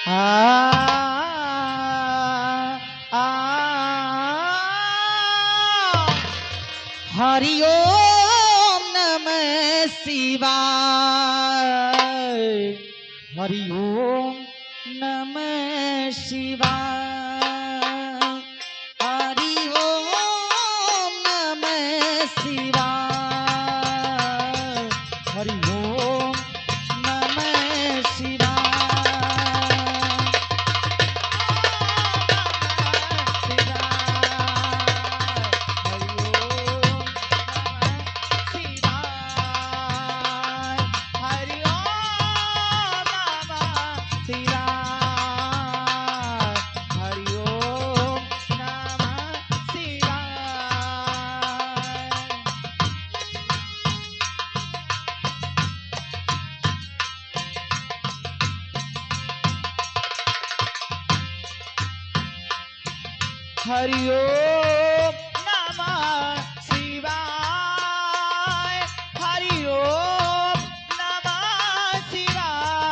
आ आ हरि ओम नमः शिवाय। हरि ओम नमः शिवाय। हरि ओम नमः शिवाय। हरि ओम नमः शिवाय। हरि ओम नमः शिवाय। हरि ओम नमः शिवाय। हरि ओम नमः शिवाय।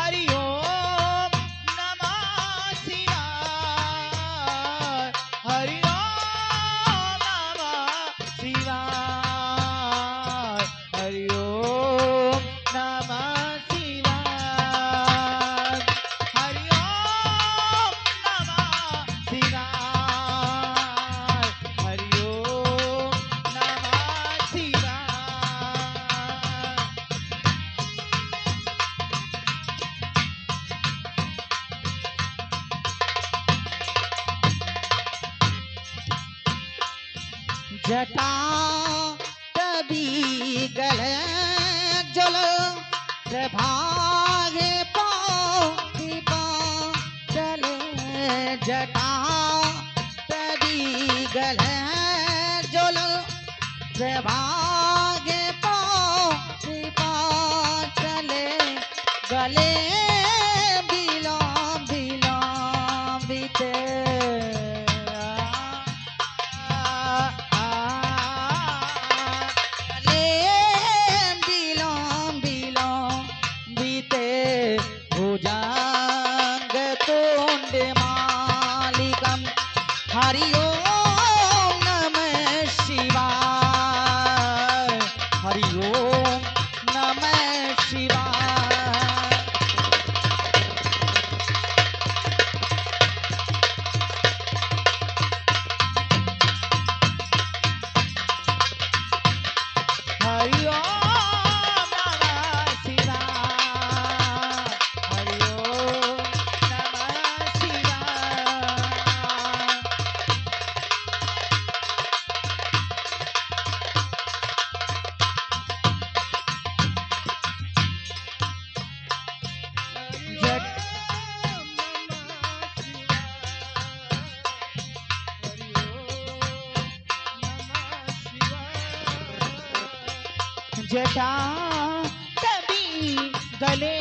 हरि ओम नमः शिवाय। हरि ओम नमः शिवाय। हरि ओम नमः जटा तभी गले जल प्रभागे दीपा चले। जटा तभी गले जल प्रभागे दीपा चले। गले बिलोम बिलोम बीते। हरि ओम नमः शिवाय। हरि ओम नमः शिवाय। हरि ओम नमः शिवाय। हरि ओम नमः शिवाय। जटा तभी गले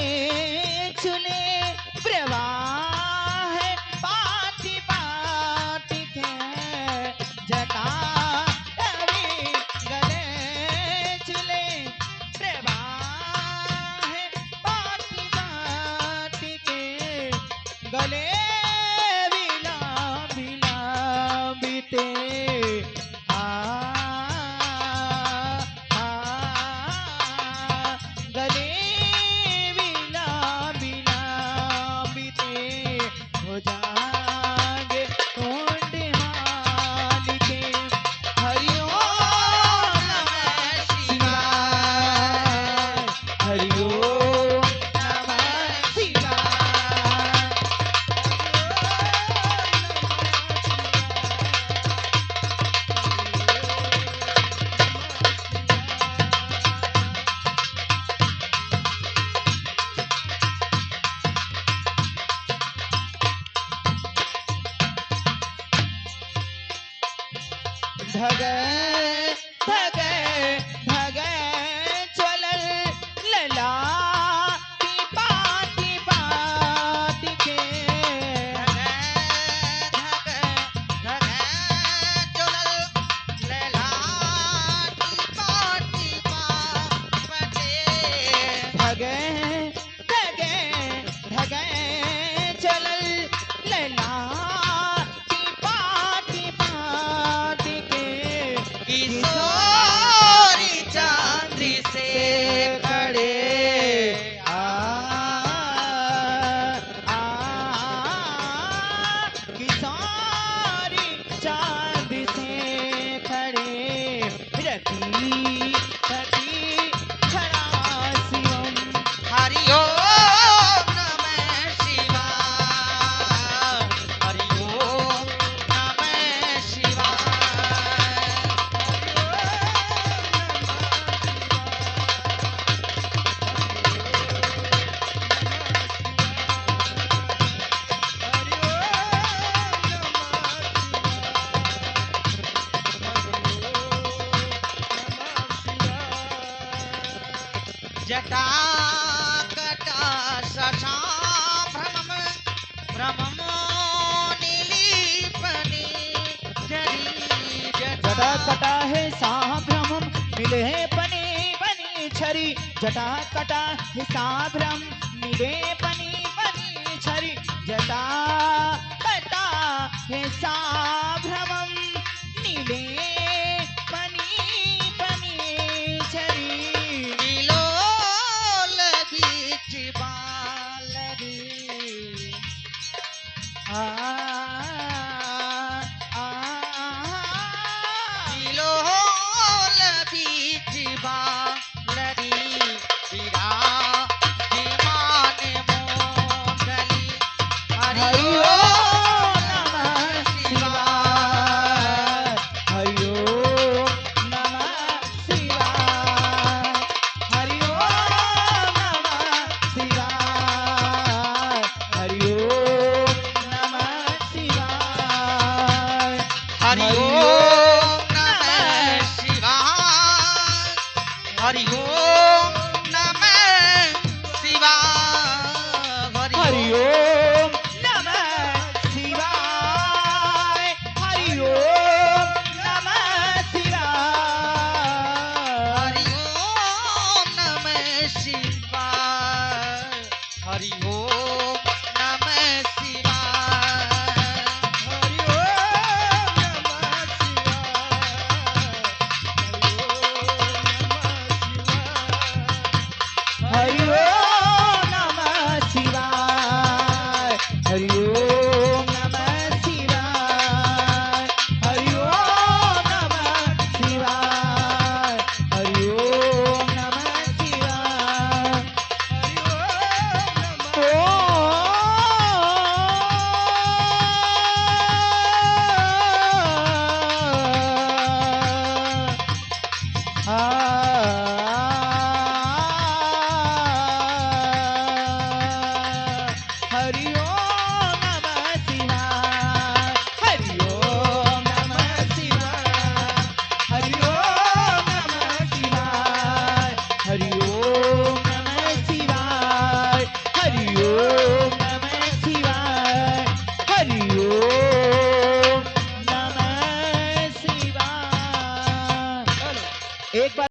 चुले प्रवाह पाति पाति थे। जटा तभी गले चुले प्रवाह पाति पाति के। गले बिला बिला बीते। गले बिला बिला बीते। प्रति प्रतीक्षणा शिवम् हरि ओम नमः शिवाय हरि ओम नमः शिवाय जटा कटा शशाभ्रमं भ्रमं नीलीपनि जरी जटा कटा है साभ्रमं मिले पनी पनी छरी जटा कटा है साभ्रम मिले पनी पनी छरी जटा कटा है साभ्रमं नीले पनी पनी छरी विलोल बीच बालरी आ आ विलोल बीच बालरी विराजमान मोगली हरि हरि ओम ओम नमः शिवाय हरि ओम नमः शिवाय हरि ओम नमः शिवाय हरि ओम नमः शिवाय हरि ओम नमः शिवाय हरि ओम नमः शिवाय हरि ओम नमः शिवाय हरि ओम नमः शिवाय हरि ओम नमः शिवाय हरि ओम नमः शिवाय हरि ओम नमः शिवाय हरि ओम नमः शिवाय हरि ओम नमः शिवाय हरि ओम नमः शिवाय हरि ओम नमः शिवाय हरि ओम